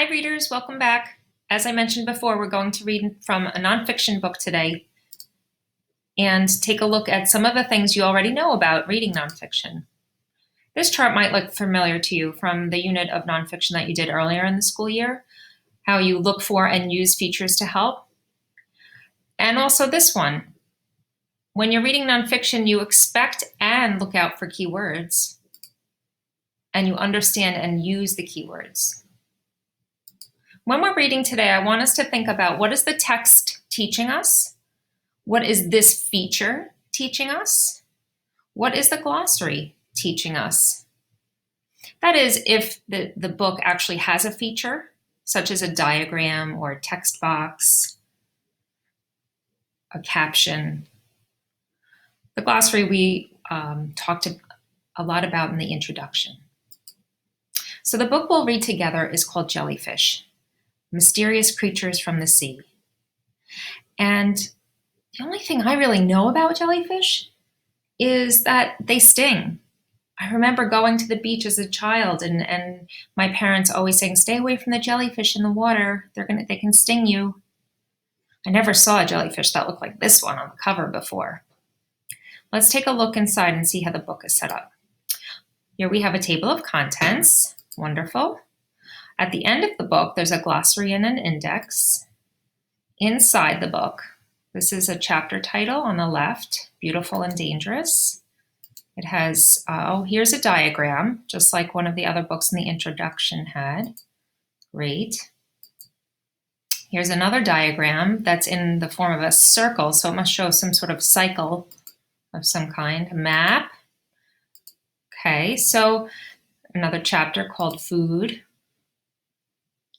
Hi readers, welcome back. As I mentioned before, we're going to read from a nonfiction book today and take a look at some of the things you already know about reading nonfiction. This chart might look familiar to you from the unit of nonfiction that you did earlier in the school year, how you look for and use features to help. And also this one. When you're reading nonfiction, you expect and look out for keywords, and you understand and use the keywords. When we're reading today, I want us to think about what is the text teaching us? What is this feature teaching us? What is the glossary teaching us? That is, if the book actually has a feature, such as a diagram or a text box, a caption. The glossary we talked a lot about in the introduction. So the book we'll read together is called Jellyfish, Mysterious Creatures from the Sea. And the only thing I really know about jellyfish is that they sting. I remember going to the beach as a child and my parents always saying, stay away from the jellyfish in the water. They can sting you. I never saw a jellyfish that looked like this one on the cover before. Let's take a look inside and see how the book is set up. Here we have a table of contents. Wonderful. At the end of the book, there's a glossary and an index. Inside the book, this is a chapter title on the left, Beautiful and Dangerous. It has, here's a diagram, just like one of the other books in the introduction had. Great. Here's another diagram that's in the form of a circle, so it must show some sort of cycle of some kind, a map. Okay, so another chapter called Food,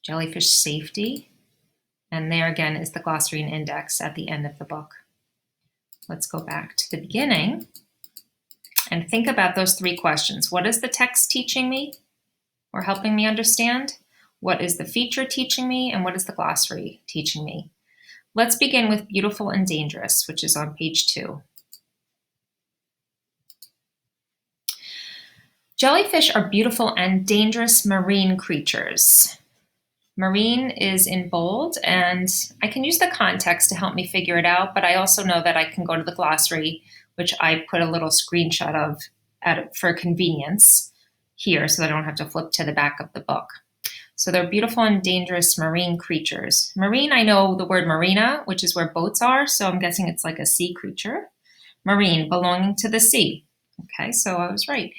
Jellyfish Safety, and there again is the glossary and index at the end of the book. Let's go back to the beginning and think about those three questions. What is the text teaching me or helping me understand? What is the feature teaching me? And what is the glossary teaching me? Let's begin with Beautiful and Dangerous, which is on page 2. Jellyfish are beautiful and dangerous marine creatures. Marine is in bold, and I can use the context to help me figure it out, but I also know that I can go to the glossary, which I put a little screenshot of for convenience here so that I don't have to flip to the back of the book. So they're beautiful and dangerous marine creatures. Marine, I know the word marina, which is where boats are, so I'm guessing it's like a sea creature. Marine, belonging to the sea. Okay, so I was right.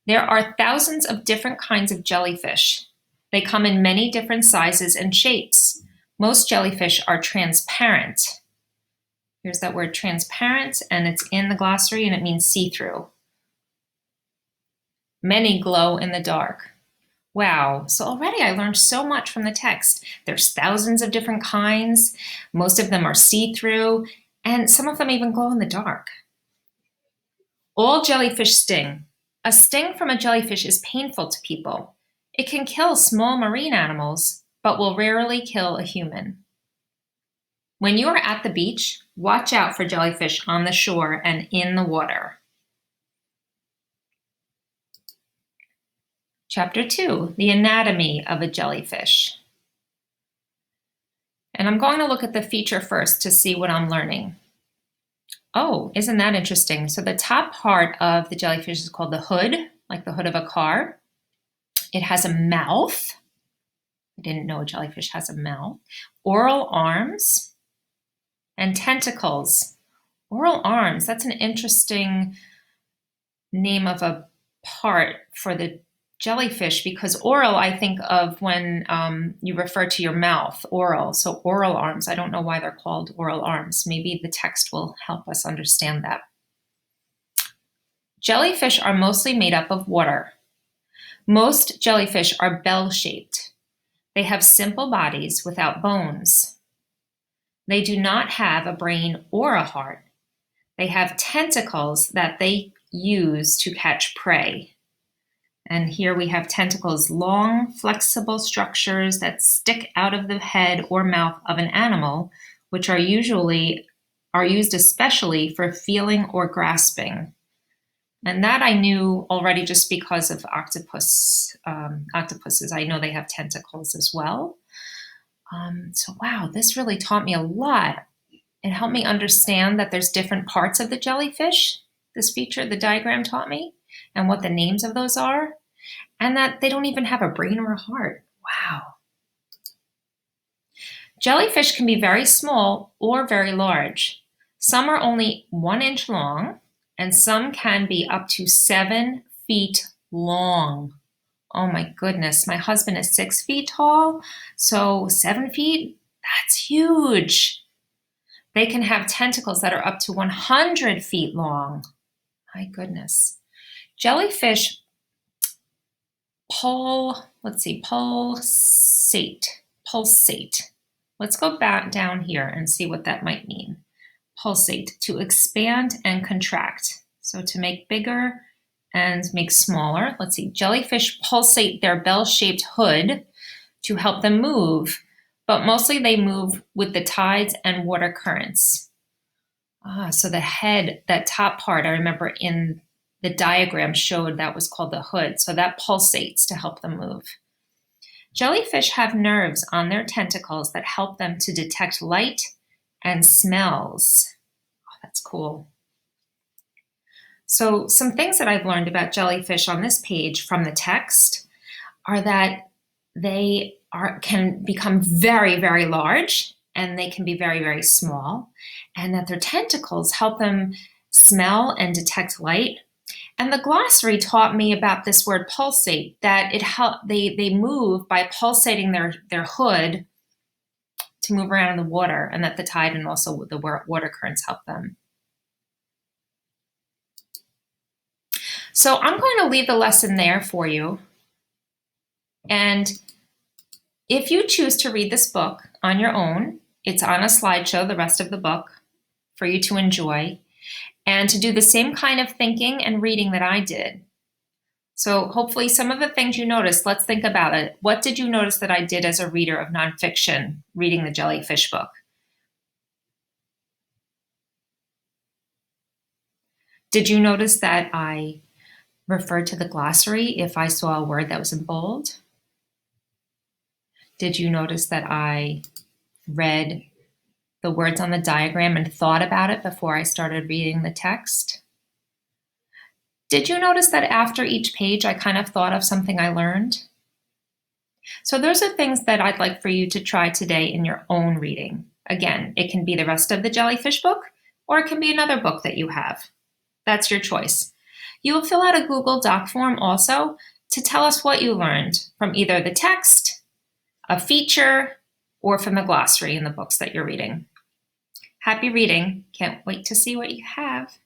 There are thousands of different kinds of jellyfish. They come in many different sizes and shapes. Most jellyfish are transparent. Here's that word transparent, and it's in the glossary, and it means see-through. Many glow in the dark. Wow, so already I learned so much from the text. There's thousands of different kinds. Most of them are see-through, and some of them even glow in the dark. All jellyfish sting. A sting from a jellyfish is painful to people. It can kill small marine animals, but will rarely kill a human. When you are at the beach, watch out for jellyfish on the shore and in the water. Chapter 2, The Anatomy of a Jellyfish. And I'm going to look at the feature first to see what I'm learning. Oh, isn't that interesting? So the top part of the jellyfish is called the hood, like the hood of a car. It has a mouth. I didn't know a jellyfish has a mouth. Oral arms and tentacles. Oral arms, that's an interesting name of a part for the jellyfish, because oral, I think of when you refer to your mouth, oral. So oral arms, I don't know why they're called oral arms. Maybe the text will help us understand that. Jellyfish are mostly made up of water. Most jellyfish are bell-shaped. They have simple bodies without bones. They do not have a brain or a heart. They have tentacles that they use to catch prey. And here we have tentacles, long, flexible structures that stick out of the head or mouth of an animal, which are used especially for feeling or grasping. And that I knew already just because of octopuses. I know they have tentacles as well. So wow, this really taught me a lot. It helped me understand that there's different parts of the jellyfish. This feature, the diagram taught me, and what the names of those are, and that they don't even have a brain or a heart. Wow. Jellyfish can be very small or very large. Some are only 1 inch long, and some can be up to 7 feet long. Oh my goodness, my husband is 6 feet tall, so 7 feet, that's huge. They can have tentacles that are up to 100 feet long. My goodness. Jellyfish pulsate. Let's go back down here and see what that might mean. Pulsate, to expand and contract. So to make bigger and make smaller. Let's see, jellyfish pulsate their bell-shaped hood to help them move, but mostly they move with the tides and water currents. So the head, that top part, I remember in the diagram showed that was called the hood. So that pulsates to help them move. Jellyfish have nerves on their tentacles that help them to detect light and smells. Oh, that's cool. So some things that I've learned about jellyfish on this page from the text are that they can become very, very large, and they can be very, very small, and that their tentacles help them smell and detect light. And the glossary taught me about this word pulsate, that they move by pulsating their hood to move around in the water, and that the tide and also the water currents help them. So I'm going to leave the lesson there for you. And if you choose to read this book on your own, it's on a slideshow, the rest of the book, for you to enjoy, and to do the same kind of thinking and reading that I did. So hopefully some of the things you noticed, let's think about it. What did you notice that I did as a reader of nonfiction, reading the Jellyfish book? Did you notice that I referred to the glossary if I saw a word that was in bold? Did you notice that I read the words on the diagram and thought about it before I started reading the text? Did you notice that after each page I kind of thought of something I learned? So those are things that I'd like for you to try today in your own reading. Again, it can be the rest of the Jellyfish book, or it can be another book that you have. That's your choice. You will fill out a Google Doc form also to tell us what you learned from either the text, a feature, or from the glossary in the books that you're reading. Happy reading. Can't wait to see what you have.